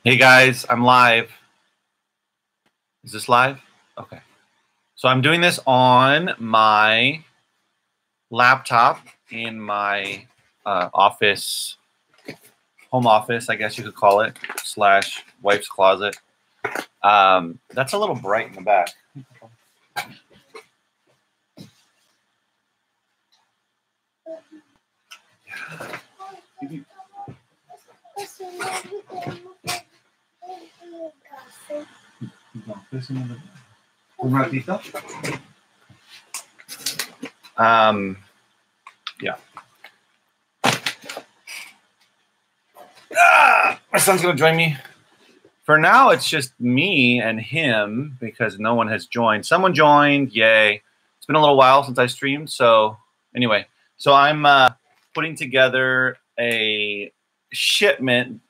Hey guys, I'm live. Is this live? Okay. So I'm doing this on my laptop in my office, home office, I guess you could call it, / wife's closet. That's a little bright in the back. Un ratito. Yeah. My son's gonna join me. For now, it's just me and him because no one has joined. Someone joined, yay. It's been a little while since I streamed, so anyway. So I'm putting together a shipment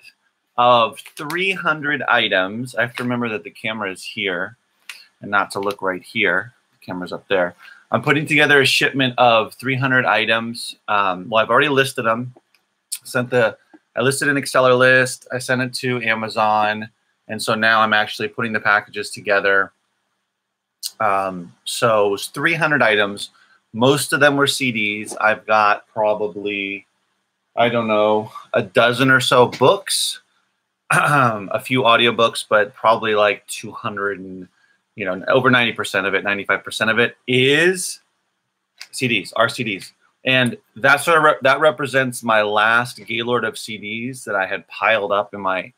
of 300 items. I have to remember that the camera is here and not to look right here. The camera's up there. I'm putting together a shipment of 300 items. Well, I've already listed them. I listed an Exceller list. I sent it to Amazon. And so now I'm actually putting the packages together. So it was 300 items. Most of them were CDs. I've got probably, I don't know, a dozen or so books, a few audiobooks, but probably like 200 and, you know, over 90% of it, 95% of it is CDs, are CDs. And that's that represents my last Gaylord of CDs that I had piled up in my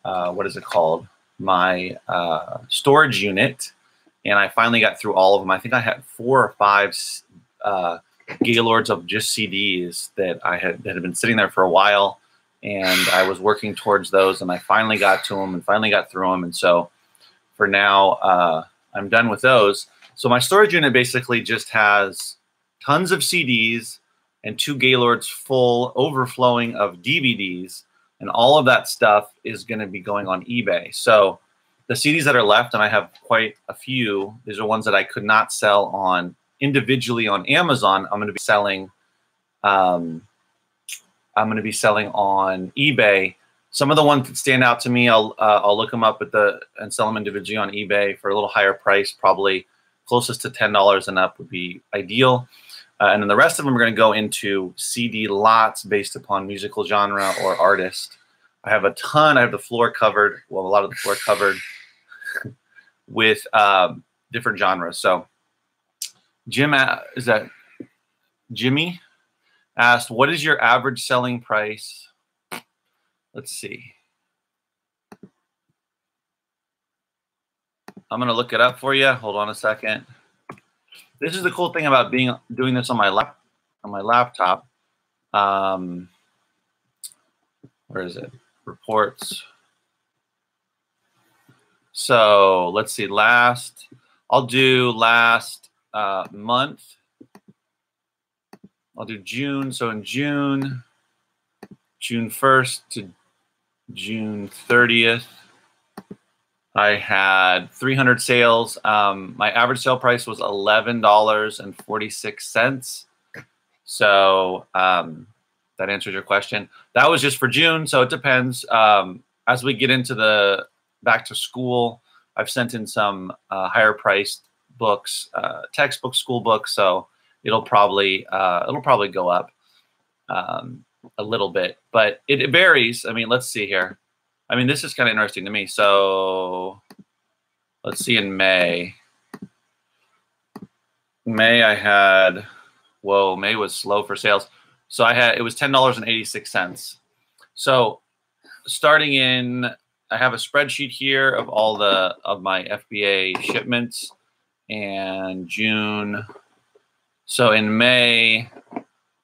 what is it called? My storage unit. And I finally got through all of them. I think I had 4 or 5 Gaylords of just CDs that had been sitting there for a while. And I was working towards those, and I finally got to them and finally got through them. And so for now, I'm done with those. So my storage unit basically just has tons of CDs and 2 Gaylords full overflowing of DVDs. And all of that stuff is going to be going on eBay. So the CDs that are left, and I have quite a few, these are ones that I could not sell on individually on Amazon. I'm going to be selling. I'm going to be selling on eBay. Some of the ones that stand out to me, I'll look them up and sell them individually on eBay for a little higher price, probably closest to $10 and up would be ideal. And then the rest of them are going to go into CD lots based upon musical genre or artist. I have a ton. I have the floor covered. Well, a lot of the floor covered with different genres. So Jimmy asked, what is your average selling price? Let's see. I'm going to look it up for you. Hold on a second. This is the cool thing about doing this on my laptop. Where is it? Reports. So let's see. I'll do last month. I'll do June. So in June 1st to June 30th, I had 300 sales. My average sale price was $11.46. So that answers your question. That was just for June, so it depends. As we get into the back to school, I've sent in some higher priced books, textbook school books. So it'll probably go up a little bit, but it varies. I mean, let's see here. I mean, this is kind of interesting to me. So let's see in May. May I had, whoa, May was slow for sales. So it was $10.86. So starting in, I have a spreadsheet here of all of my FBA shipments and June. So in May,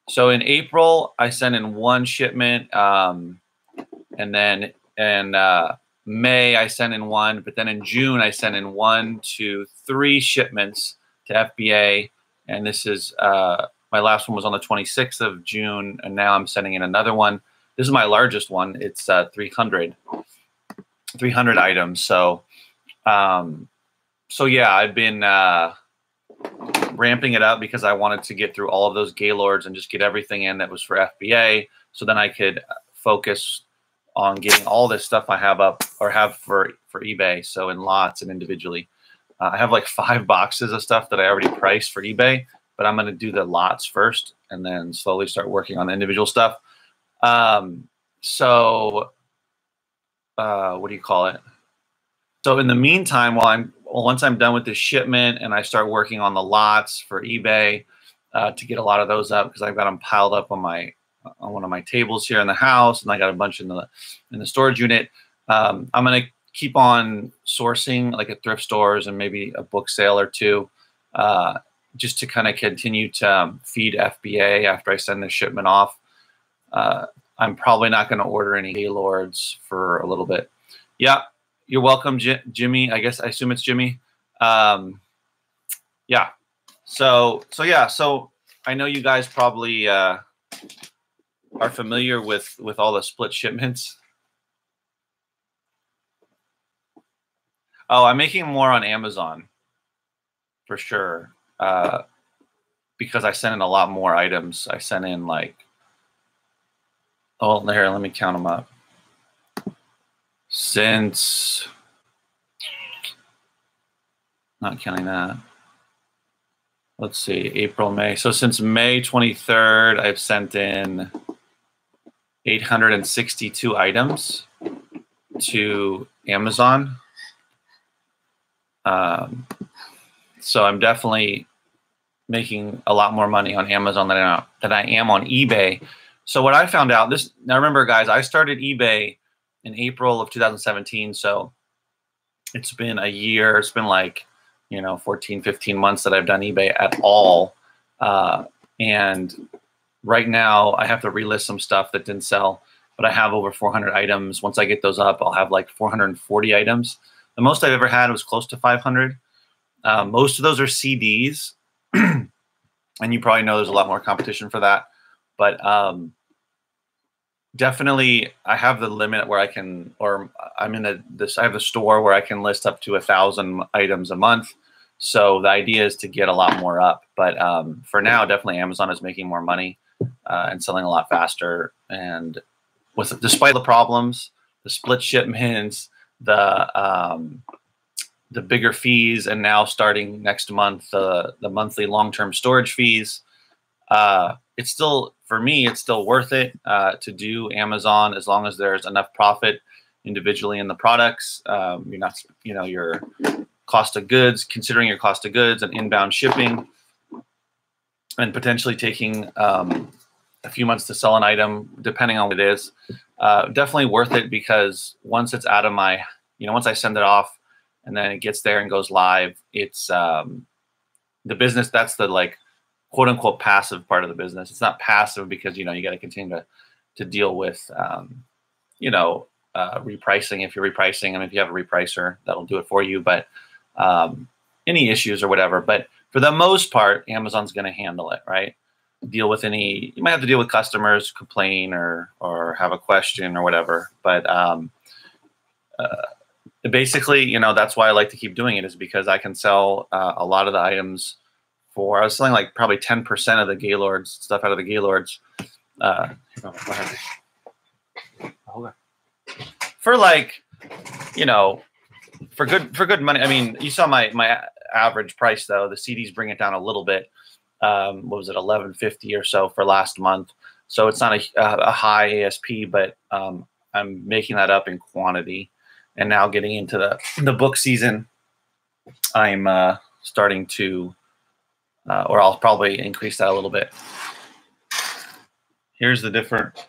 so in April, I sent in 1 shipment, and then in May, I sent in 1, but then in June, I sent in 1, 2, 3 shipments to FBA. And this is, my last one was on the 26th of June, and now I'm sending in another one. This is my largest one. It's 300 items. So, so yeah, I've been ramping it up because I wanted to get through all of those Gaylords and just get everything in that was for FBA. So then I could focus on getting all this stuff I have up or have for eBay. So in lots and individually, I have like 5 boxes of stuff that I already priced for eBay, but I'm going to do the lots first and then slowly start working on the individual stuff. So what do you call it? So in the meantime, once I'm done with this shipment and I start working on the lots for eBay to get a lot of those up, because I've got them piled up on one of my tables here in the house, and I got a bunch in the storage unit. I'm going to keep on sourcing like at thrift stores and maybe a book sale or two, just to kind of continue to feed FBA after I send the shipment off. I'm probably not going to order any Gaylords for a little bit. Yeah, you're welcome, Jimmy. I assume it's Jimmy. Yeah. So I know you guys probably are familiar with all the split shipments. Oh, I'm making more on Amazon for sure, because I sent in a lot more items. I sent in like, oh, here, let me count them up. Since, not counting that, let's see, April, May. So since May 23rd, I've sent in 862 items to Amazon. So I'm definitely making a lot more money on Amazon than I am on eBay. So what I found out, now remember guys, I started eBay in April of 2017. So it's been a year. It's been like, 14, 15 months that I've done eBay at all. And right now I have to relist some stuff that didn't sell, but I have over 400 items. Once I get those up, I'll have like 440 items. The most I've ever had was close to 500. Most of those are CDs. And you probably know there's a lot more competition for that. But definitely I have the limit where I can, or I'm in I have the store where I can list up to 1,000 items a month. So the idea is to get a lot more up. But for now, definitely Amazon is making more money and selling a lot faster. And despite the problems, the split shipments, the bigger fees, and now starting next month, the monthly long-term storage fees, it's still, for me, it's still worth it to do Amazon as long as there's enough profit individually in the products. You're not, your cost of goods, considering your cost of goods and inbound shipping, and potentially taking a few months to sell an item, depending on what it is. Definitely worth it, because once it's out of my, once I send it off and then it gets there and goes live, it's the business, that's the like quote unquote passive part of the business. It's not passive because, you got to continue to deal with, repricing. If you're repricing, if you have a repricer, that'll do it for you. But any issues or whatever, but for the most part, Amazon's going to handle it, right? You might have to deal with customers, complain or have a question or whatever. But basically, that's why I like to keep doing it, is because I can sell a lot of the items I was selling like probably 10% of the Gaylords, stuff out of the Gaylords. For like, for good money. You saw my average price though. The CDs bring it down a little bit. What was it, $11.50 or so for last month? So it's not a high ASP, but I'm making that up in quantity. And now getting into the book season, I'm starting to, or I'll probably increase that a little bit. Here's the different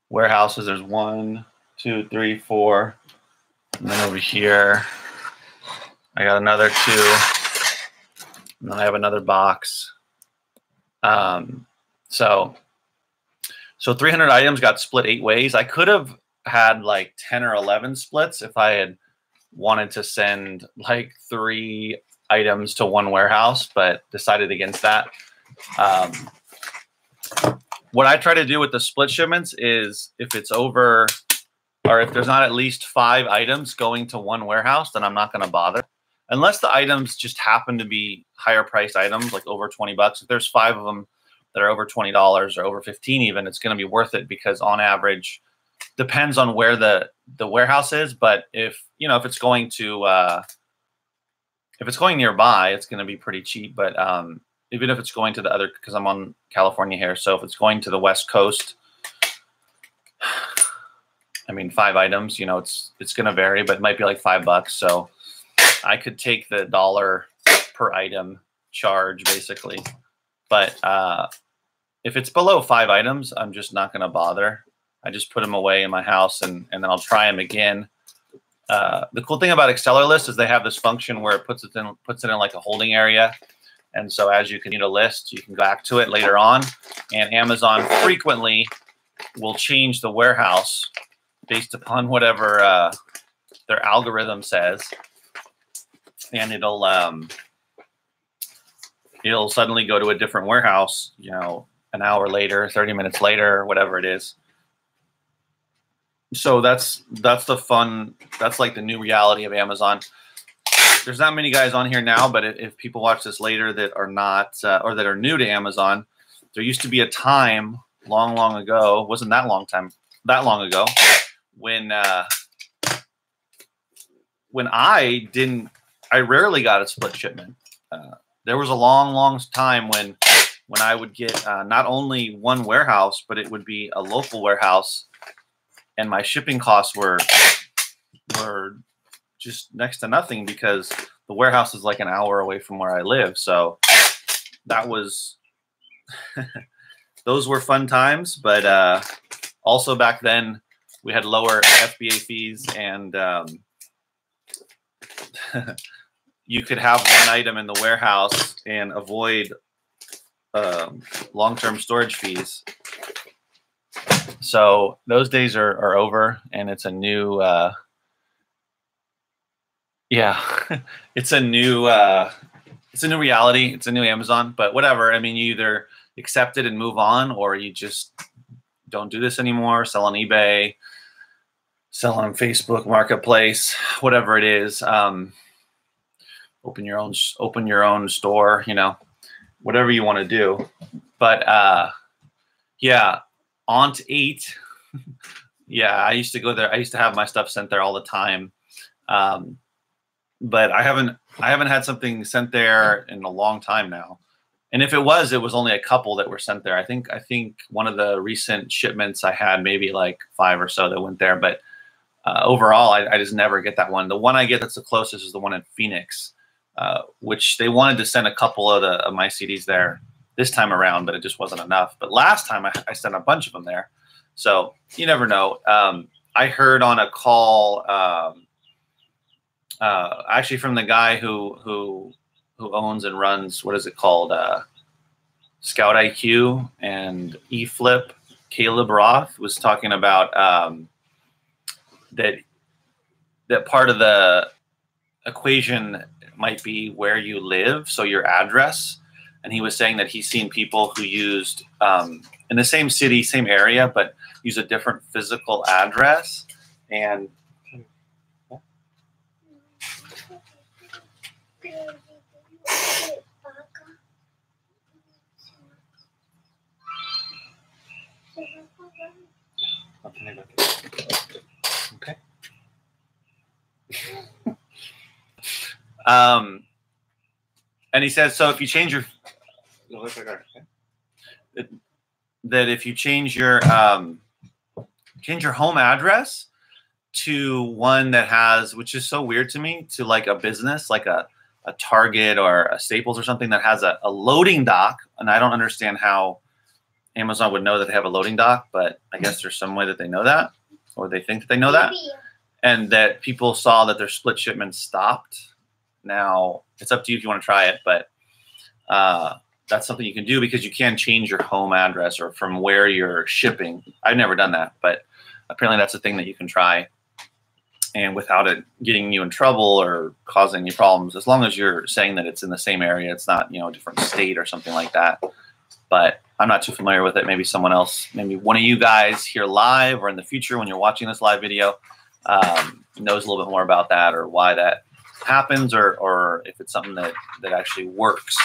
warehouses. There's 1, 2, 3, 4. And then over here, I got another 2. And then I have another box. So 300 items got split 8 ways. I could have had like 10 or 11 splits if I had wanted to send like 3 items to one warehouse, but decided against that. What I try to do with the split shipments is if it's over, or if there's not at least 5 items going to one warehouse, then I'm not going to bother. Unless the items just happen to be higher priced items, like over 20 bucks. If there's 5 of them that are over $20 or over 15 even, it's going to be worth it, because on average, depends on where the warehouse is, but if it's going to if it's going nearby, it's going to be pretty cheap. But even if it's going to the other, because I'm on California here, so if it's going to the West Coast, I mean, 5 items, it's going to vary, but it might be like $5. So I could take the $1 per item charge basically. But if it's below 5 items, I'm just not going to bother. I just put them away in my house, and then I'll try them again. The cool thing about AccelerList is they have this function where it puts it in like a holding area. And so as you continue to list, you can go back to it later on. And Amazon frequently will change the warehouse based upon whatever their algorithm says. And it'll suddenly go to a different warehouse, an hour later, 30 minutes later, whatever it is. So that's the fun. That's like the new reality of Amazon. There's not many guys on here now, but if people watch this later that are not or that are new to Amazon, there used to be a time long ago. It wasn't that long ago when I rarely got a split shipment. There was a long time when I would get not only one warehouse, but it would be a local warehouse, and my shipping costs were just next to nothing because the warehouse is like an hour away from where I live. So that was those were fun times. But also back then we had lower FBA fees, and you could have one item in the warehouse and avoid long-term storage fees. So those days are over, and it's a new it's a new reality. It's a new Amazon, but whatever. I mean, you either accept it and move on, or you just don't do this anymore. Sell on eBay, sell on Facebook Marketplace, whatever it is. Open your own store, whatever you want to do. But yeah, Aunt 8. Yeah, I used to go there. I used to have my stuff sent there all the time. But I haven't had something sent there in a long time now. And if it was only a couple that were sent there. I think one of the recent shipments I had, maybe like 5 or so that went there. But overall, I just never get that one. The one I get that's the closest is the one in Phoenix, which they wanted to send a couple of my CDs there this time around, but it just wasn't enough. But last time I sent a bunch of them there. So you never know. I heard on a call, actually from the guy who owns and runs, what is it called? Scout IQ and eFlip. Caleb Roth was talking about that part of the equation might be where you live, so your address. And he was saying that he's seen people who used in the same city, same area, but use a different physical address. And okay. And he says, so if you change your that if you change your home address to one that has, which is so weird to me, to like a business, like a Target or a Staples or something that has a loading dock, and I don't understand how Amazon would know that they have a loading dock, but I guess there's some way that they know that, or they think that they know that, and that people saw that their split shipments stopped. Now, it's up to you if you want to try it, but that's something you can do because you can change your home address or from where you're shipping. I've never done that, but apparently that's a thing that you can try, and without it getting you in trouble or causing you problems, as long as you're saying that it's in the same area, it's not, a different state or something like that. But I'm not too familiar with it. Maybe someone else, maybe one of you guys here live or in the future when you're watching this live video knows a little bit more about that, or why that happens, or if it's something that actually works.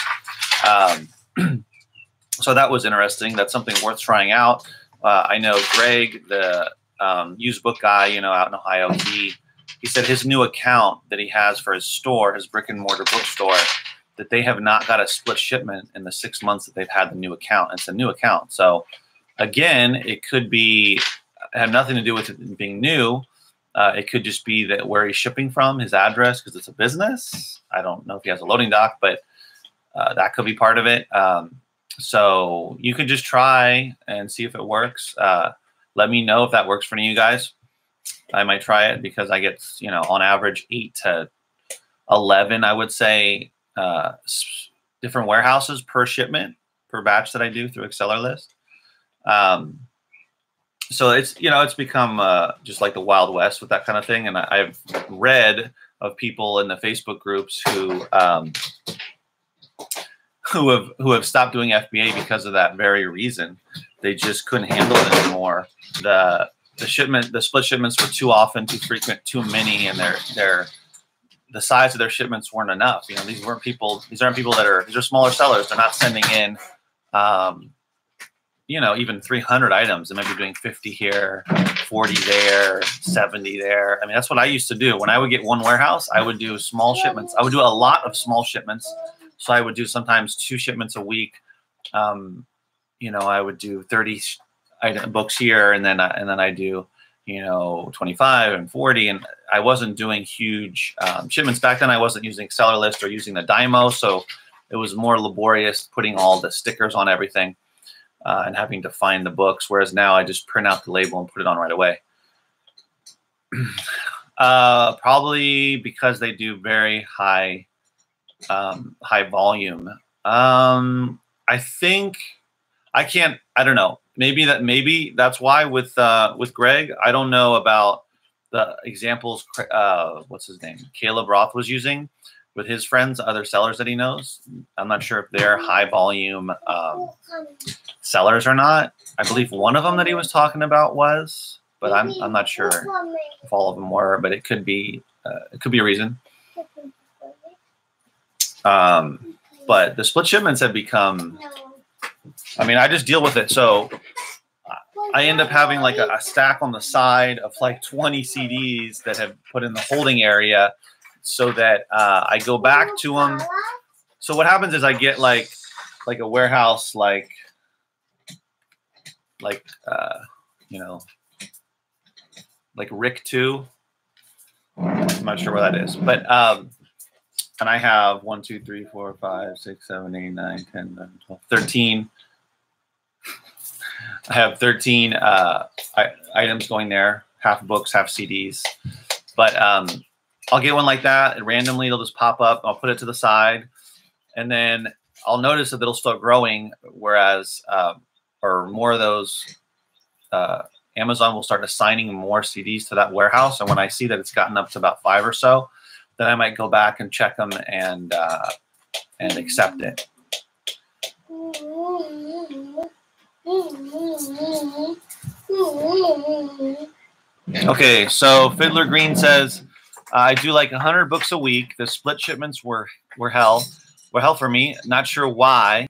So that was interesting. That's something worth trying out. I know Greg, the used book guy, you know, out in Ohio. He said his new account that he has for his store, his brick and mortar bookstore, that they have not got a split shipment in the 6 months that they've had the new account. It's a new account. So again, it could be, have nothing to do with it being new. It could just be that where he's shipping from, his address, because it's a business. I don't know if he has a loading dock, but that could be part of it. So you could just try and see if it works. Let me know if that works for any of you guys. I might try it because I get, you know, on average 8 to 11, I would say, different warehouses per shipment, per batch that I do through AccelerList. So it's, you know, it's become just like the Wild West with that kind of thing. And I've read of people in the Facebook groups who have stopped doing FBA because of that very reason. They just couldn't handle it anymore. The split shipments were too often, too frequent, too many, and the size of their shipments weren't enough. You know, these aren't people that these are smaller sellers. They're not sending in, you know, even 300 items. They might be doing 50 here, 40 there, 70 there. I mean, that's what I used to do. When I would get one warehouse, I would do small shipments. I would do a lot of small shipments. So I would do sometimes 2 shipments a week. You know, I would do 30 books here, and then I do, you know, 25 and 40, and I wasn't doing huge shipments back then. I wasn't using AccelerList or using the Dymo, so it was more laborious putting all the stickers on everything and having to find the books. Whereas now I just print out the label and put it on right away. Probably because they do very high volume. I think I don't know. Maybe that's why with Greg. I don't know about the examples. What's his name? Caleb Roth was using with his friends, other sellers that he knows. I'm not sure if they're high volume sellers or not. I believe one of them that he was talking about was, but I'm not sure if all of them were. But it could be a reason. But the split shipments have become. I mean, I just deal with it. So I end up having like a stack on the side of like 20 CDs that have put in the holding area so that I go back to them. So what happens is I get like a warehouse, like you know, like Rick 2. I'm not sure where that is, but and I have 1, 2, 3, 4, 5, 6, 7, 8, 9, 10, 11, 12, 13. I have 13 items going there, half books, half CDs. But I'll get one like that, and randomly it'll just pop up. I'll put it to the side, and then I'll notice that it'll start growing, whereas or more of those Amazon will start assigning more CDs to that warehouse. And when I see that it's gotten up to about 5 or so, then I might go back and check them and accept it. Okay, so Fiddler Green says, I do like 100 books a week. The split shipments were hell for me. Not sure why,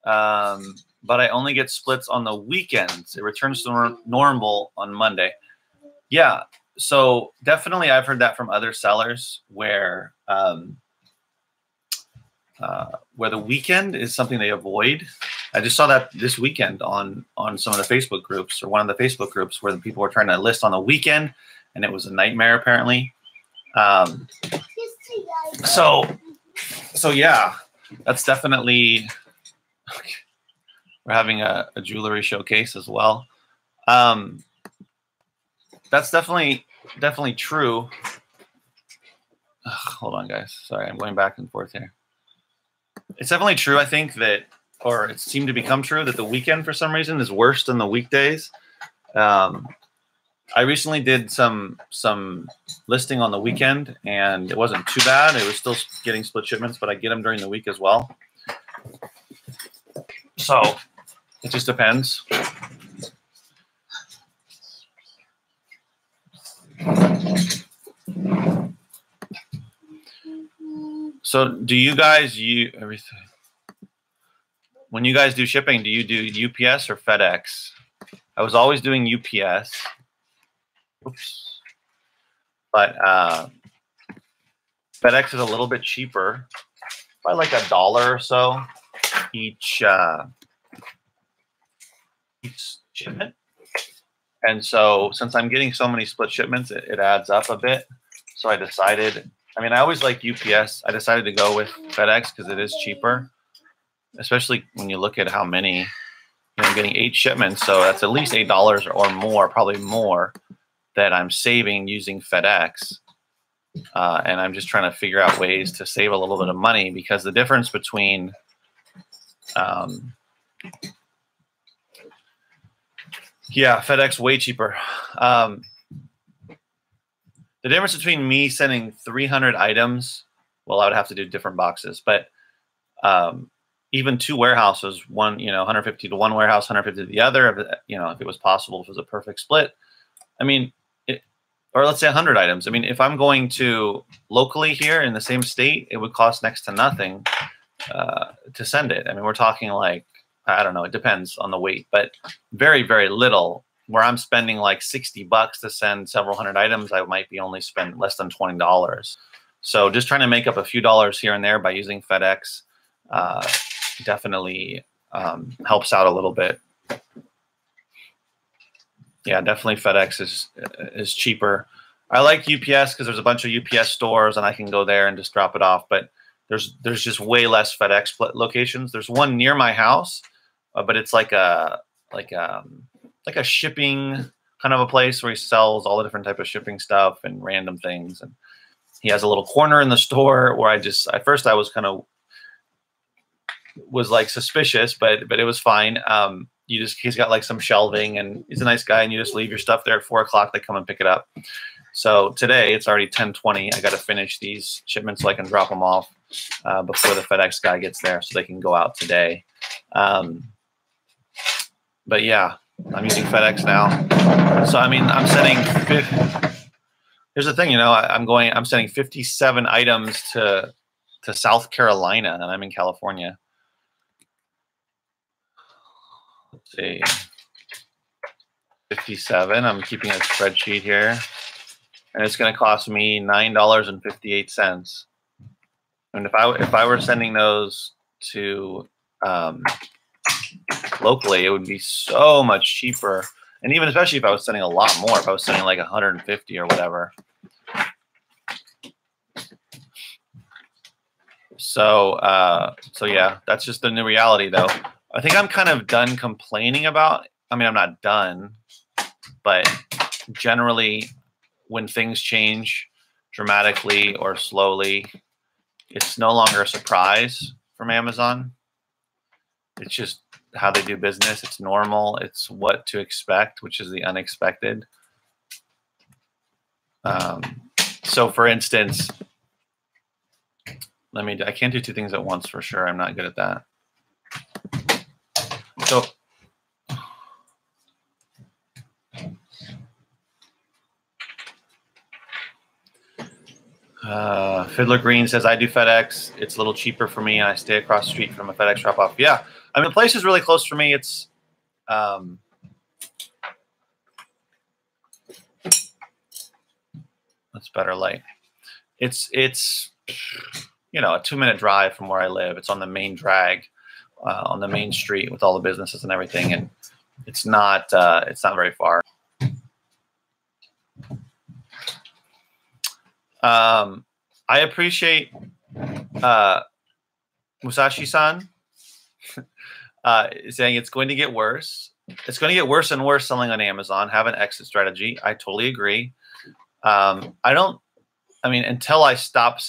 but I only get splits on the weekends. It returns to normal on Monday. Yeah, so definitely I've heard that from other sellers where the weekend is something they avoid. I just saw that this weekend on some of the Facebook groups, or one of the Facebook groups, where the people were trying to list on the weekend, and it was a nightmare apparently. So yeah, that's definitely. Okay. We're having a jewelry showcase as well. That's definitely true. Ugh, hold on, guys. Sorry, I'm going back and forth here. It's definitely true. I think that, or it seemed to become true, that the weekend for some reason is worse than the weekdays. I recently did some listing on the weekend, and it wasn't too bad. It was still getting split shipments, but I get them during the week as well. So it just depends. So do you guys use everything? When you guys do shipping, do you do UPS or FedEx? I was always doing UPS. Oops. But FedEx is a little bit cheaper, by like $1 or so each shipment. And so since I'm getting so many split shipments, it adds up a bit. So I decided, I mean, I always like UPS. I decided to go with FedEx because it is cheaper, especially when you look at how many, you know, I'm getting 8 shipments. So that's at least $8 or more, probably more, that I'm saving using FedEx. And I'm just trying to figure out ways to save a little bit of money, because the difference between yeah, FedEx way cheaper. The difference between me sending 300 items, well, I would have to do different boxes, but even 2 warehouses, one, you know, 150 to one warehouse, 150 to the other, you know, if it was possible, if it was a perfect split. I mean, or let's say 100 items. I mean, if I'm going to locally here in the same state, it would cost next to nothing to send it. I mean, we're talking like, I don't know, it depends on the weight, but very, very little. Where I'm spending like $60 to send several hundred items, I might be only spend less than $20. So just trying to make up a few dollars here and there by using FedEx definitely helps out a little bit. Yeah, definitely FedEx is cheaper. I like UPS because there's a bunch of UPS stores and I can go there and just drop it off. But there's just way less FedEx locations. There's one near my house, but it's like a shipping kind of a place where he sells all the different type of shipping stuff and random things. And he has a little corner in the store where at first I was like suspicious, but it was fine. He's got like some shelving and he's a nice guy, and you just leave your stuff there at 4 o'clock. They come and pick it up. So today it's already 10:20. I got to finish these shipments so I can drop them off before the FedEx guy gets there, so they can go out today. But yeah, I'm using FedEx now. So I mean, I'm sending. Here's the thing, you know, I'm sending 57 items to South Carolina, and I'm in California. Let's see, 57. I'm keeping a spreadsheet here, and it's going to cost me $9.58. And if I were sending those to locally, it would be so much cheaper. And even especially if I was sending a lot more, if I was sending like 150 or whatever. So yeah, that's just the new reality, though. I think I'm kind of done complaining about. I mean, I'm not done, but generally, when things change dramatically or slowly, it's no longer a surprise from Amazon. It's just how they do business. It's normal. It's what to expect, which is the unexpected. So, for instance, I can't do 2 things at once for sure. I'm not good at that. So, Fiddler Green says, I do FedEx. It's a little cheaper for me, and I stay across the street from a FedEx drop-off. Yeah, I mean, the place is really close for me. It's that's better light. It's you know, a 2-minute drive from where I live. It's on the main drag, on the main street with all the businesses and everything, and it's not very far. I appreciate Musashi-san saying it's going to get worse. It's going to get worse and worse selling on Amazon. Have an exit strategy. I totally agree. I mean, until I stop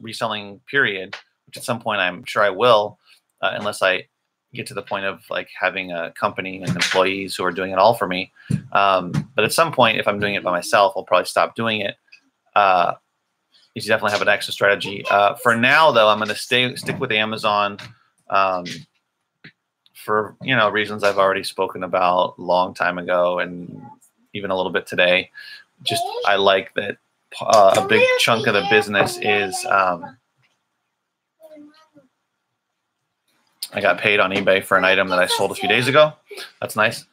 reselling, period, which at some point I'm sure I will, unless I get to the point of like having a company and employees who are doing it all for me. But at some point, if I'm doing it by myself, I'll probably stop doing it. You definitely have an exit strategy. For now, though, I'm going to stick with Amazon for reasons I've already spoken about a long time ago, and even a little bit today. Just I like that a big chunk of the business is I got paid on eBay for an item that I sold a few days ago. That's nice.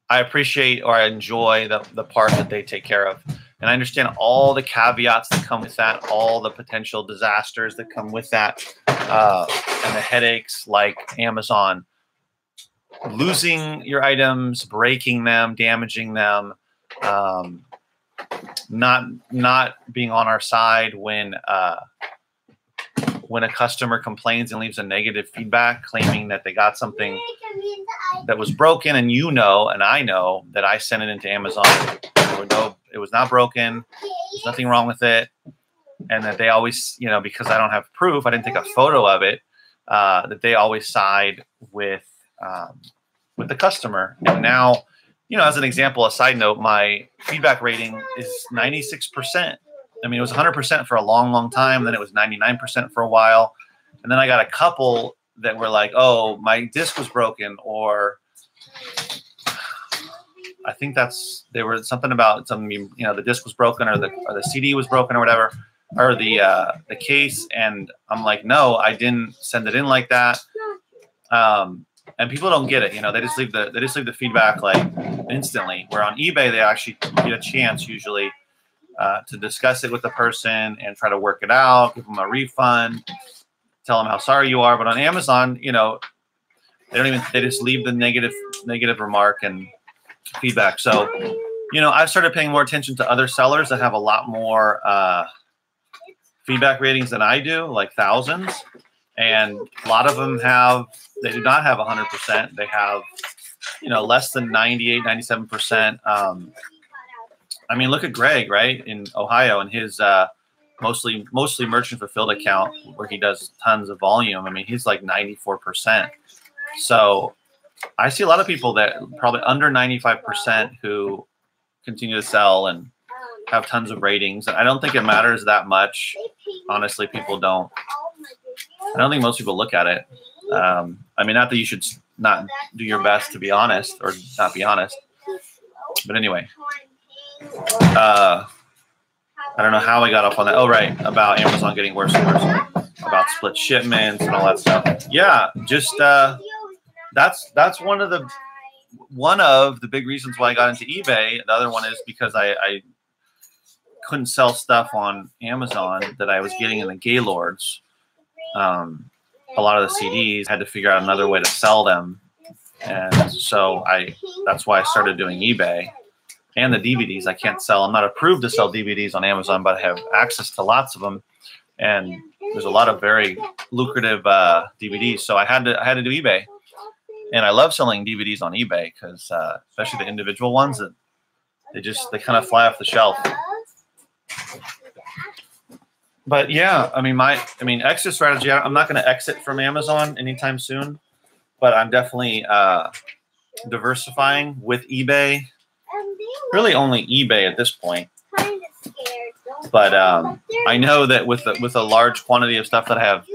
I appreciate or I enjoy the part that they take care of. And I understand all the caveats that come with that, all the potential disasters that come with that, and the headaches like Amazon losing your items, breaking them, damaging them, not being on our side when a customer complains and leaves a negative feedback claiming that they got something that was broken, and and I know that I sent it into Amazon. It was not broken. There's nothing wrong with it. And that they always, because I don't have proof, I didn't take a photo of it, that they always side with the customer. And now, as an example, a side note, my feedback rating is 96%. I mean, it was 100% for a long, long time. Then it was 99% for a while. And then I got a couple that were like, oh, my disc was broken, or I think they were something about the disc was broken, or the CD was broken, or whatever, or the case. And I'm like, no, I didn't send it in like that. And people don't get it. They just leave the feedback like instantly. Where on eBay, they actually get a chance usually to discuss it with the person and try to work it out, give them a refund, tell them how sorry you are. But on Amazon, they just leave the negative remark and feedback. So, I've started paying more attention to other sellers that have a lot more feedback ratings than I do, like thousands. And a lot of them they do not have 100%. They have, less than 98, 97%. I mean, look at Greg, right, in Ohio, and his mostly merchant fulfilled account where he does tons of volume. I mean, he's like 94%. So I see a lot of people that probably under 95% who continue to sell and have tons of ratings. I don't think it matters that much. Honestly, people don't. I don't think most people look at it. I mean, not that you should not do your best to be honest or not be honest. But anyway, I don't know how I got up on that. Oh, right. About Amazon getting worse and worse, about split shipments and all that stuff. Yeah. Just, that's one of the big reasons why I got into eBay. The other one is because I couldn't sell stuff on Amazon that I was getting in the Gaylords. A lot of the CDs, had to figure out another way to sell them. And so that's why I started doing eBay. And the DVDs I can't sell. I'm not approved to sell DVDs on Amazon, but I have access to lots of them. And there's a lot of very lucrative DVDs. So I had to do eBay. And I love selling DVDs on eBay because especially the individual ones that they kind of fly off the shelf. But yeah, I mean, exit strategy. I'm not going to exit from Amazon anytime soon, but I'm definitely diversifying with eBay. Really, only eBay at this point. But I know that with a large quantity of stuff that I have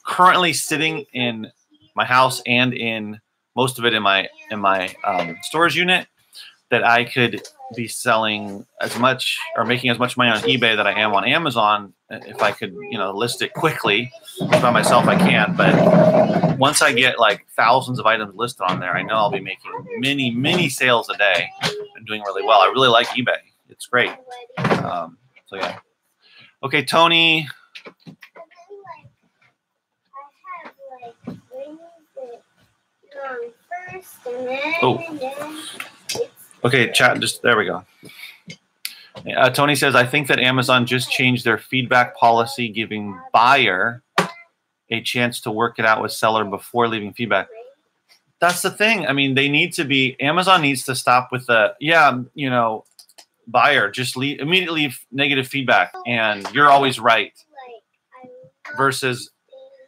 currently sitting in my house and in most of it in my storage unit, that I could be selling as much or making as much money on eBay that I am on Amazon if I could, list it quickly. By myself, I can't. But once I get like thousands of items listed on there, I know I'll be making many sales a day and doing really well. I really like eBay. It's great. So yeah. Okay, Tony. Oh. Okay, chat. There we go. Tony says, I think that Amazon just changed their feedback policy, giving buyer a chance to work it out with seller before leaving feedback. That's the thing. I mean, Amazon needs to stop with buyer, just immediately leave negative feedback and you're always right. Versus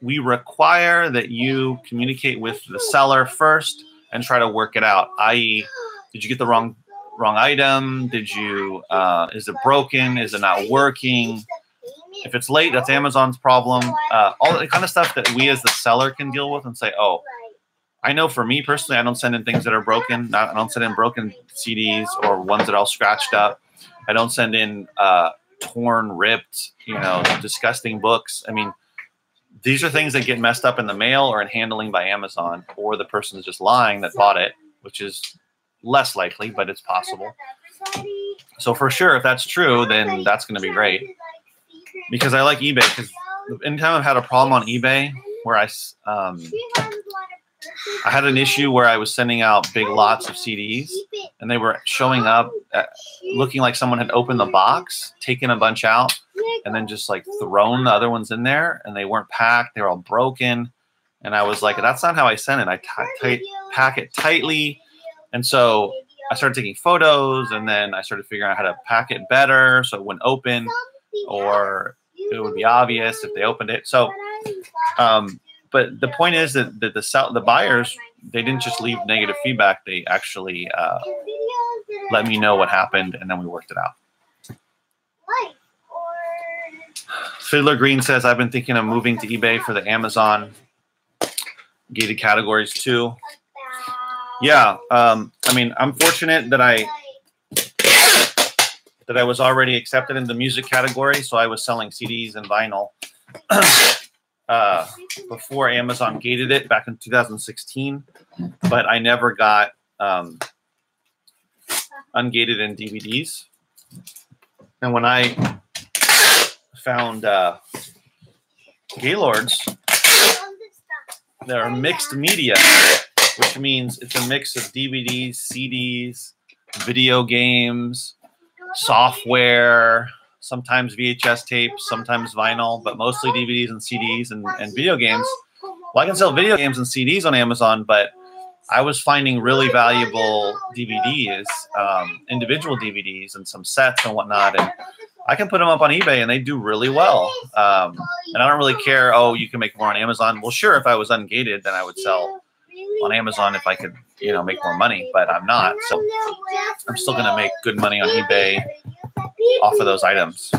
we require that you communicate with the seller first and try to work it out. I.e., did you get the wrong item? Did you, is it broken? Is it not working? If it's late, that's Amazon's problem. All the kind of stuff that we as the seller can deal with and say, oh, I know for me personally, I don't send in things that are broken. I don't send in broken CDs or ones that are all scratched up. I don't send in torn, ripped, disgusting books. I mean, these are things that get messed up in the mail or in handling by Amazon, or the person is just lying that bought it, which is less likely, but it's possible. So for sure, if that's true, then that's going to be great. Because I like eBay. Because anytime I've had a problem on eBay where I had an issue where I was sending out big lots of CDs, and they were showing up looking like someone had opened the box, taken a bunch out, and then just like thrown the other ones in there, and they weren't packed. They were all broken. And I was like, that's not how I send it. I pack it tightly. And so I started taking photos, and then I started figuring out how to pack it better so it wouldn't open, or it would be obvious if they opened it. So, but the point is that the buyers, they didn't just leave negative feedback. They actually let me know what happened, and then we worked it out. Fiddler Green says, I've been thinking of moving to eBay for the Amazon gated categories too. Yeah, I mean, I'm fortunate that I was already accepted in the music category, so I was selling CDs and vinyl before Amazon gated it back in 2016, but I never got ungated in DVDs. And when I found Gaylords, they're mixed media, which means it's a mix of DVDs, CDs, video games, software, sometimes VHS tapes, sometimes vinyl, but mostly DVDs and CDs and video games. Well, I can sell video games and CDs on Amazon, but I was finding really valuable DVDs, individual DVDs and some sets and whatnot. And I can put them up on eBay and they do really well. And I don't really care, oh, you can make more on Amazon. Well, sure, if I was ungated, then I would sell on Amazon if I could, you know, make more money, but I'm not. So I'm still going to make good money on eBay off of those items.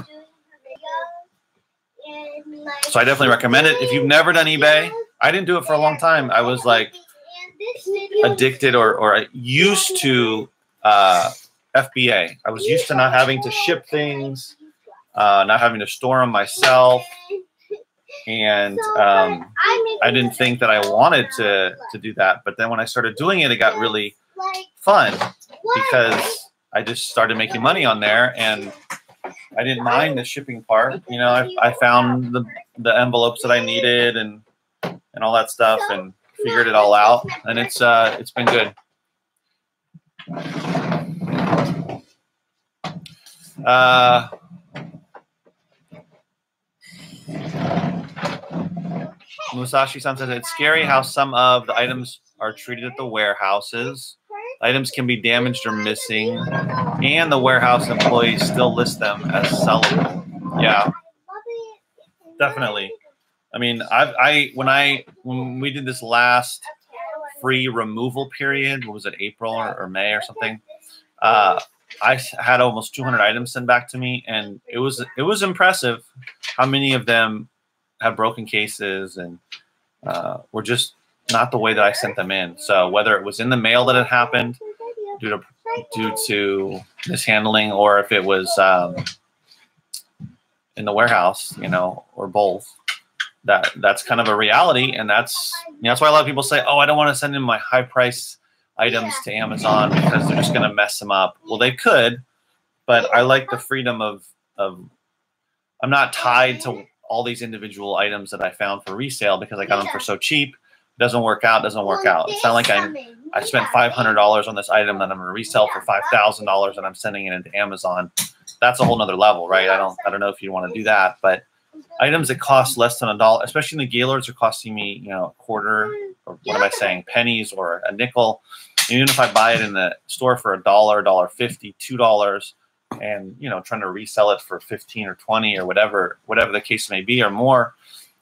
So I definitely recommend it. If you've never done eBay, I didn't do it for a long time. I was like addicted or used to FBA. I was used to not having to ship things, not having to store them myself. And I didn't think that I wanted to do that. But then when I started doing it, it got really fun because I just started making money on there, and I didn't mind the shipping part. You know, I found the envelopes that I needed and all that stuff, and figured it all out. And it's been good. Musashi-san says it's scary how some of the items are treated at the warehouses. Items can be damaged or missing, and the warehouse employees still list them as sellable. Yeah, definitely. I mean, when we did this last free removal period, what was it, April or May or something? I had almost 200 items sent back to me, and it was impressive how many of them have broken cases and were just not the way that I sent them in. So whether it was in the mail that it happened due to mishandling, or if it was in the warehouse, you know, or both, that's kind of a reality. And that's why a lot of people say, oh, I don't want to send in my high price items to Amazon because they're just going to mess them up. Well, they could, but I like the freedom of I'm not tied to all these individual items that I found for resale because I got them for so cheap. Doesn't work out. It's not like I spent $500 on this item that I'm going to resell for $5,000 and I'm sending it into Amazon. That's a whole nother level, right? I don't know if you want to do that, but items that cost less than $1, especially in the Gaylords, are costing me, you know, a quarter, or what am I saying, pennies or a nickel. Even if I buy it in the store for $1, $1.50, $2, and, you know, trying to resell it for 15 or 20 or whatever the case may be or more,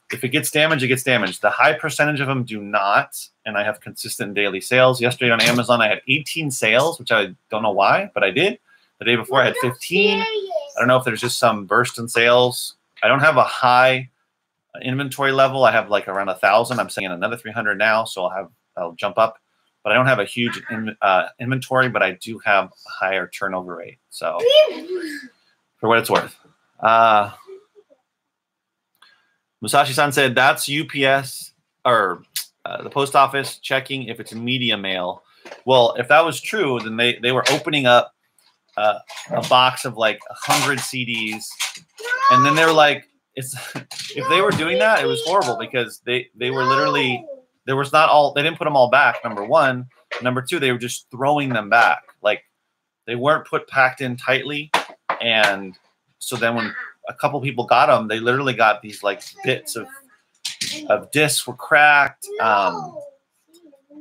if it gets damaged, it gets damaged. The high percentage of them do not, and I have consistent daily sales. Yesterday on Amazon, I had 18 sales, which I don't know why, but I did. The day before, I had 15. I don't know if there's just some burst in sales. I don't have a high inventory level. I have like around 1,000. I'm saying another 300 now, so I'll jump up. But I don't have a huge inventory, but I do have a higher turnover rate. So for what it's worth. Musashi-san said that's UPS or the post office checking if it's media mail. Well, if that was true, then they were opening up a box of like 100 CDs, and then they were like, it's if they were doing that, it was horrible because they were literally they didn't put them all back. Number one, number two, they were just throwing them back. Like they weren't packed in tightly, and so then when a couple people got them, they literally got these like bits of discs were cracked.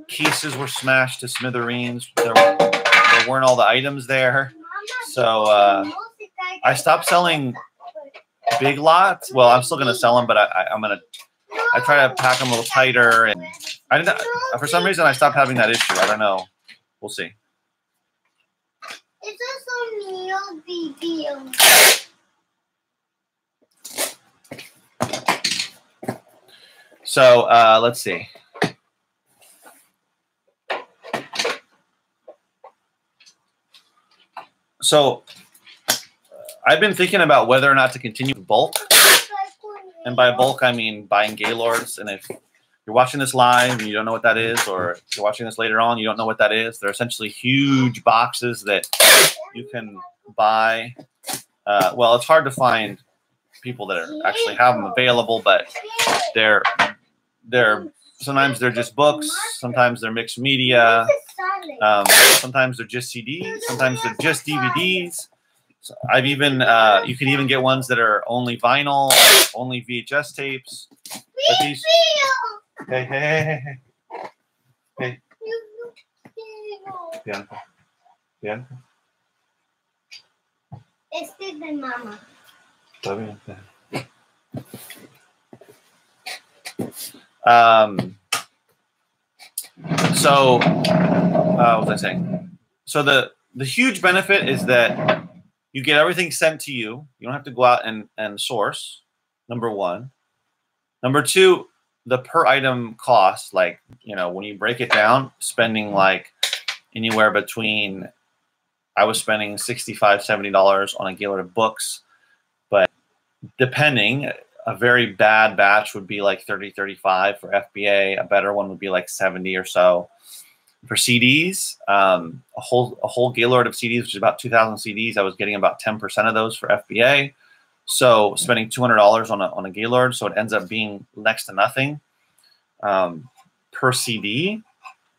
Cases were smashed to smithereens. There weren't all the items there. So I stopped selling big lots. Well, I'm still going to sell them, but I try to pack them a little tighter. And I didn't, for some reason, I stopped having that issue. I don't know. We'll see. So let's see. So I've been thinking about whether or not to continue bulk. And by bulk, I mean buying Gaylords. And if you're watching this live and you don't know what that is, or if you're watching this later on, you don't know what that is, they're essentially huge boxes that you can buy. Well, it's hard to find people that actually have them available, but they're sometimes they're just books, sometimes they're mixed media, sometimes they're just CDs, sometimes they're just DVDs. So I've even you can even get ones that are only vinyl, only VHS tapes. But these, hey. Bianca. Este es de mamá. Está bien. So what was I saying? So the huge benefit is that you get everything sent to you. You don't have to go out and source, number one. Number two, the per item cost, like, when you break it down, spending like anywhere between, I was spending $65, $70 on a Gaylord of books, but depending, a very bad batch would be like 30, 35 for FBA. A better one would be like 70 or so. For CDs, a whole Gaylord of CDs, which is about 2,000 CDs, I was getting about 10% of those for FBA. So spending $200 on a Gaylord, so it ends up being next to nothing per CD.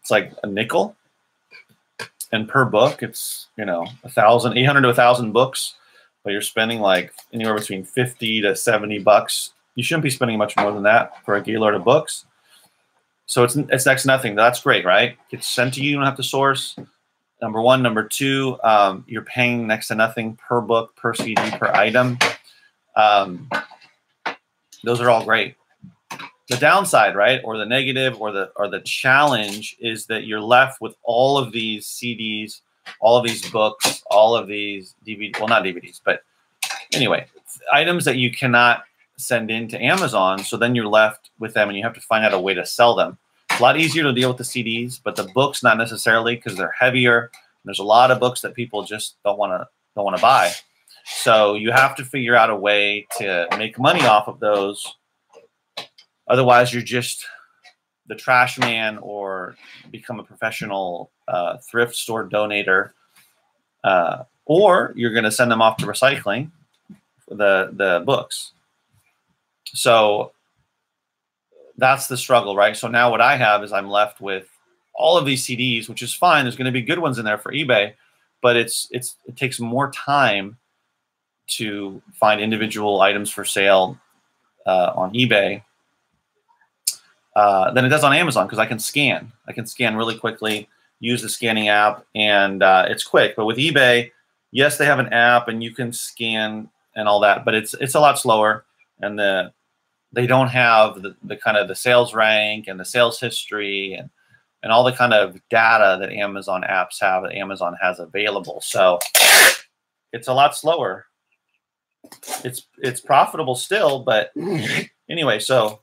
It's like a nickel, and per book, it's 800 to 1,000 books, but you're spending like anywhere between 50 to 70 bucks. You shouldn't be spending much more than that for a Gaylord of books. So it's next to nothing. That's great, right? It's sent to you. You don't have to source. Number one. Number two, you're paying next to nothing per book, per CD, per item. Those are all great. The downside, right, or the negative, or the challenge is that you're left with all of these CDs, all of these books, all of these DVDs. Well, not DVDs, but anyway, items that you cannot send into Amazon. So then you're left with them, and you have to find out a way to sell them. It's a lot easier to deal with the CDs, but the books not necessarily, because they're heavier. There's a lot of books that people just don't want to buy. So you have to figure out a way to make money off of those. Otherwise, you're just the trash man, or become a professional thrift store donator, or you're going to send them off to recycling, the books. So that's the struggle, right? So now what I have is I'm left with all of these CDs, which is fine. There's going to be good ones in there for eBay, but it takes more time to find individual items for sale on eBay than it does on Amazon, because I can scan. I can scan really quickly, use the scanning app, and it's quick. But with eBay, yes, they have an app and you can scan and all that, but it's a lot slower, and they don't have the kind of the sales rank and the sales history and all the kind of data that Amazon apps have, that Amazon has available. So it's a lot slower. It's profitable still, but anyway, so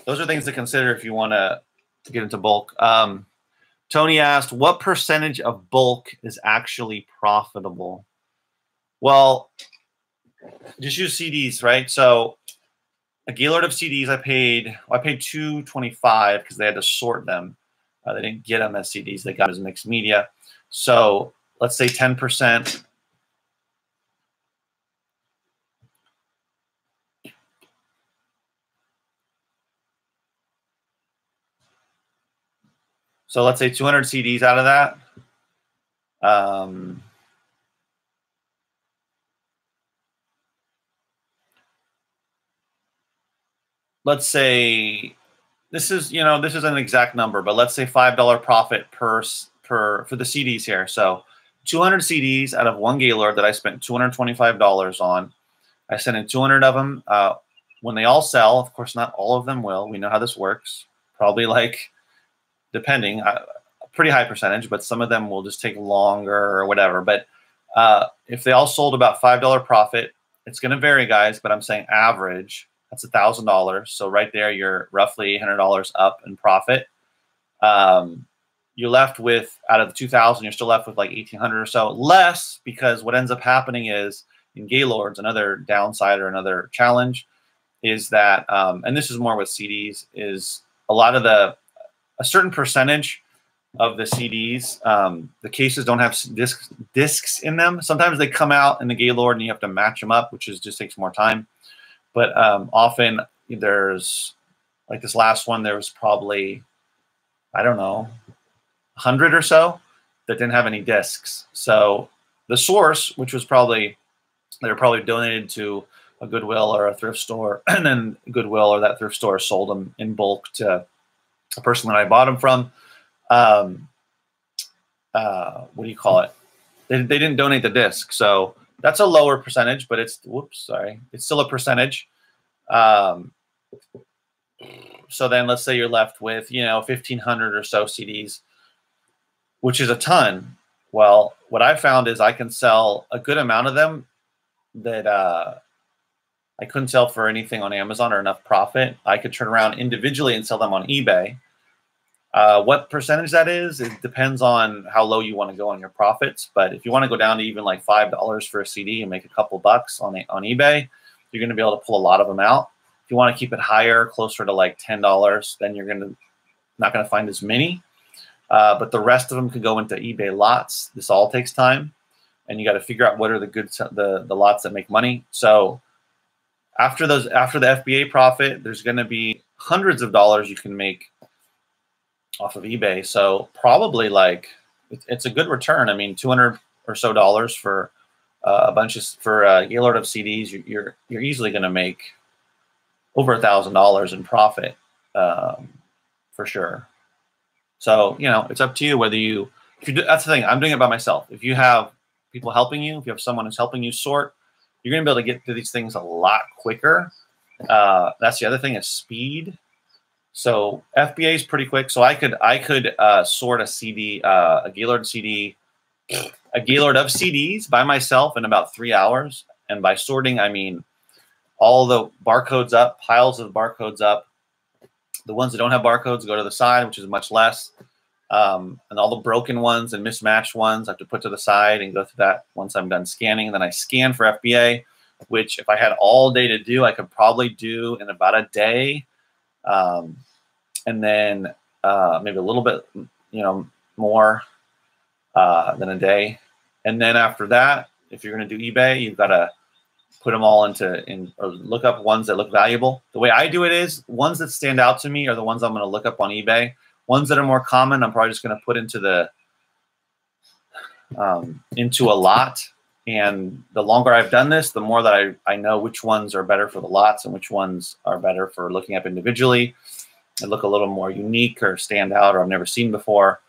those are things to consider if you want to get into bulk. Tony asked, what percentage of bulk is actually profitable? Well, just use CDs, right? So a Gaylord of CDs, I paid $225 because they had to sort them. They didn't get them as CDs. They got them as mixed media. So let's say 10%. So let's say 200 CDs out of that. Let's say this is an exact number, but let's say $5 profit for the CDs here. So 200 CDs out of one Gaylord that I spent $225 on. I sent in 200 of them. When they all sell, of course, not all of them will. We know how this works. Probably like, depending, a pretty high percentage, but some of them will just take longer or whatever. But if they all sold about $5 profit, it's going to vary, guys, but I'm saying average. That's $1,000. So right there, you're roughly $800 up in profit. You're left with, out of the 2,000, you're still left with like 1,800 or so less, because what ends up happening is in Gaylords, another downside or another challenge is that, and this is more with CDs, is a certain percentage of the CDs, the cases don't have discs in them. Sometimes they come out in the Gaylord and you have to match them up, which just takes more time. But often there's, like this last one, there was probably, I don't know, 100 or so that didn't have any discs. So the source, which was probably, they were probably donated to a Goodwill or a thrift store, and then Goodwill or that thrift store sold them in bulk to a person that I bought them from. What do you call it? They didn't donate the disc. So that's a lower percentage, but it's, it's still a percentage. So then let's say you're left with, 1,500 or so CDs, which is a ton. Well, what I found is I can sell a good amount of them that I couldn't sell for anything on Amazon or enough profit. I could turn around individually and sell them on eBay. What percentage that is, it depends on how low you want to go on your profits. But if you want to go down to even like $5 for a CD and make a couple bucks on eBay, you're going to be able to pull a lot of them out. If you want to keep it higher, closer to like $10, then you're not going to find as many. But the rest of them could go into eBay lots. This all takes time, and you got to figure out what are the lots that make money. So after the FBA profit, there's going to be hundreds of dollars you can make off of eBay. So probably like it's a good return. I mean, $200 or so for a Gaylord of CDs, you're easily going to make over $1,000 in profit for sure. So it's up to you whether that's the thing. I'm doing it by myself. If you have people helping you, if you have someone who's helping you sort, you're going to be able to get to these things a lot quicker. That's the other thing, is speed. So FBA is pretty quick. So I could sort a CD, a Gaylord CD, a Gaylord of CDs by myself in about 3 hours. And by sorting, I mean all the barcodes up, piles of barcodes up. The ones that don't have barcodes go to the side, which is much less. And all the broken ones and mismatched ones I have to put to the side and go through that once I'm done scanning. And then I scan for FBA, which if I had all day to do, I could probably do in about a day. And then maybe a little bit, more than a day. And then after that, if you're going to do eBay, you've got to put them all or look up ones that look valuable. The way I do it is ones that stand out to me are the ones I'm going to look up on eBay. Ones that are more common, I'm probably just going to put into a lot. And the longer I've done this, the more that I know which ones are better for the lots and which ones are better for looking up individually and look a little more unique or stand out or I've never seen before.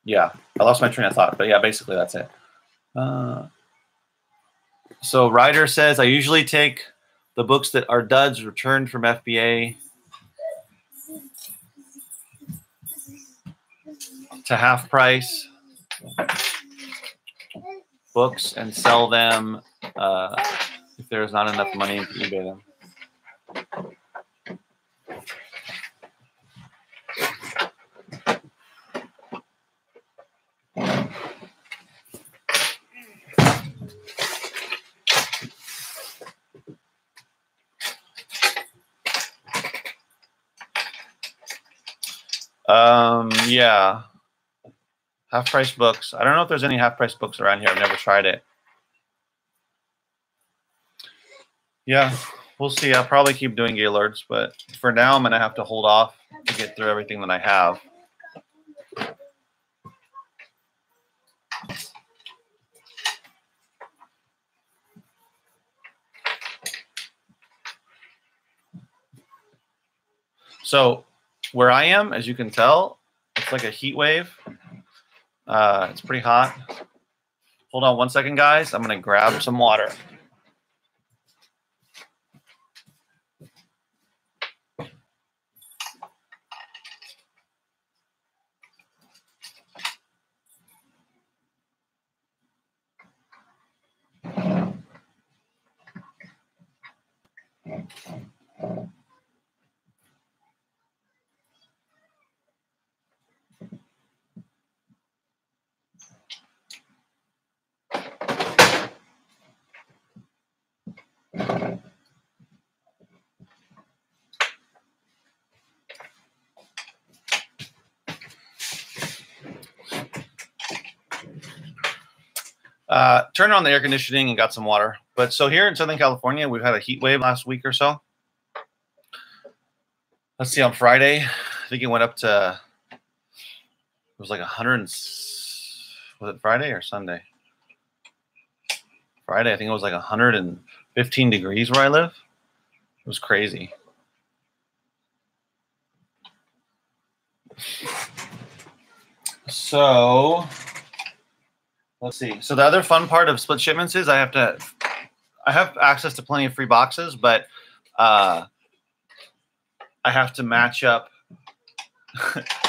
Yeah, I lost my train of thought, but yeah, basically that's it. So Ryder says, I usually take the books that are duds returned from FBA to half price books and sell them if there's not enough money to eBay them. Yeah. Half price books. I don't know if there's any half price books around here. I've never tried it. Yeah, we'll see. I'll probably keep doing Gaylords, but for now I'm going to have to hold off to get through everything that I have. So where I am, as you can tell, it's like a heat wave. It's pretty hot. Hold on 1 second, guys. I'm going to grab some water. Turned on the air conditioning and got some water. But so here in Southern California, we've had a heat wave last week or so. Let's see, on Friday, I think it went up to, it was like 100, was it Friday or Sunday? Friday, I think it was like 115 degrees where I live. It was crazy. So let's see. So the other fun part of split shipments is I have access to plenty of free boxes, but I have to match up,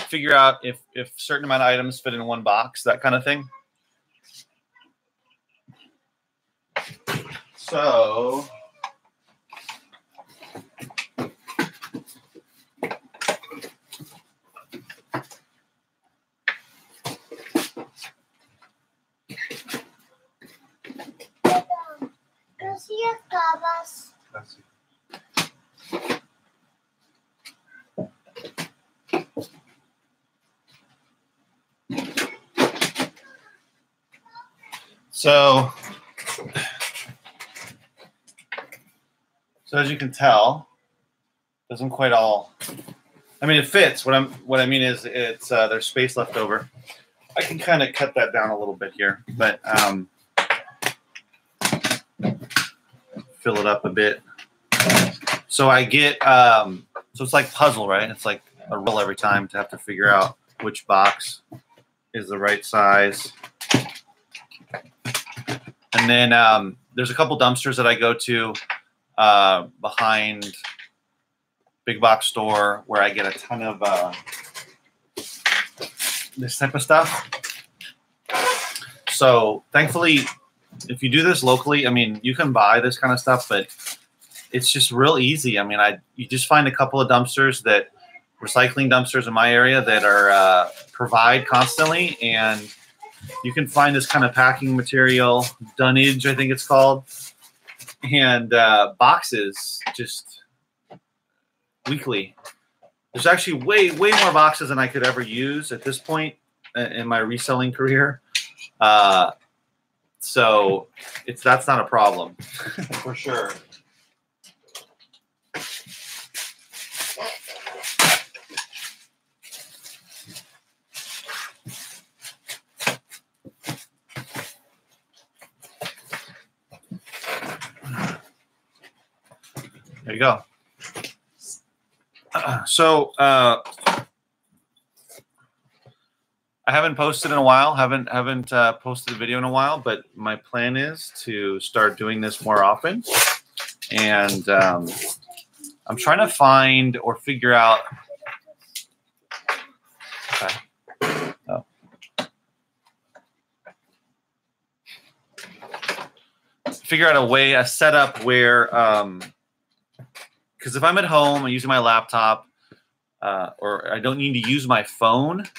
figure out if certain amount of items fit in one box, that kind of thing. So So as you can tell, doesn't quite all. I mean, it fits. What I mean is, it's there's space left over. I can kind of cut that down a little bit here, but fill it up a bit. So I get so it's like puzzle, right? It's like a riddle every time to have to figure out which box is the right size. And then there's a couple dumpsters that I go to behind big box store where I get a ton of this type of stuff. So thankfully, if you do this locally, I mean, you can buy this kind of stuff, but it's just real easy. I mean, you just find a couple of dumpsters, recycling dumpsters in my area that are provide constantly, and you can find this kind of packing material, dunnage, I think it's called, and boxes just weekly. There's actually way more boxes than I could ever use at this point in my reselling career. So that's not a problem for sure. There you go. So I haven't posted in a while. Haven't posted a video in a while. But my plan is to start doing this more often. And I'm trying to find or figure out. Okay. Oh. Figure out a setup where. Because if I'm at home, I'm using my laptop, or I don't need to use my phone. If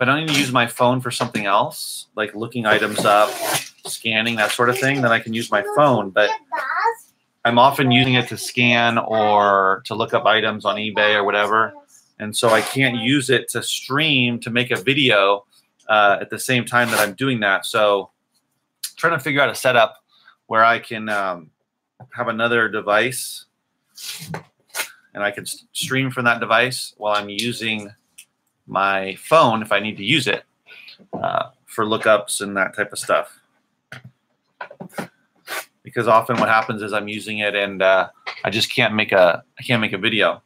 I don't need to use my phone for something else, like looking items up, scanning, that sort of thing, then I can use my phone. But I'm often using it to scan or to look up items on eBay or whatever. And so I can't use it to stream to make a video at the same time that I'm doing that. So trying to figure out a setup where I can have another device and I can stream from that device while I'm using my phone if I need to use it for lookups and that type of stuff. Because often what happens is I'm using it and I just can't make a video.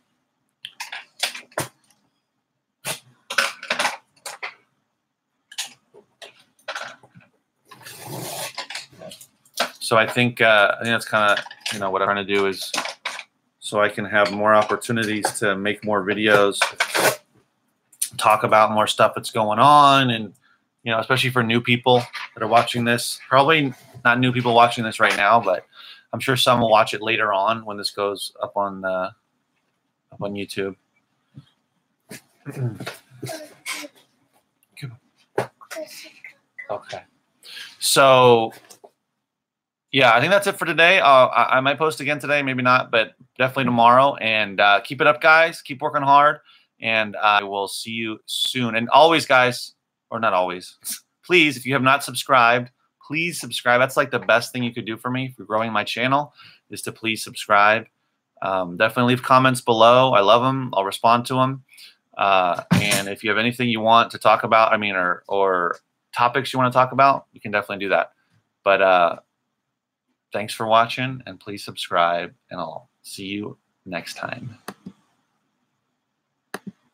So I think that's kind of what I'm trying to do is so I can have more opportunities to make more videos, talk about more stuff that's going on, and especially for new people that are watching this. Probably not new people watching this right now, but I'm sure some will watch it later on when this goes up on YouTube. Okay. So yeah, I think that's it for today. I might post again today, maybe not, but definitely tomorrow. And keep it up, guys. Keep working hard. And I will see you soon. And always, guys, or not always, please, if you have not subscribed, please subscribe. That's like the best thing you could do for me for growing my channel is to please subscribe. Definitely leave comments below. I love them. I'll respond to them. And if you have anything you want to talk about, or topics you want to talk about, you can definitely do that. But thanks for watching, and please subscribe, and I'll see you next time.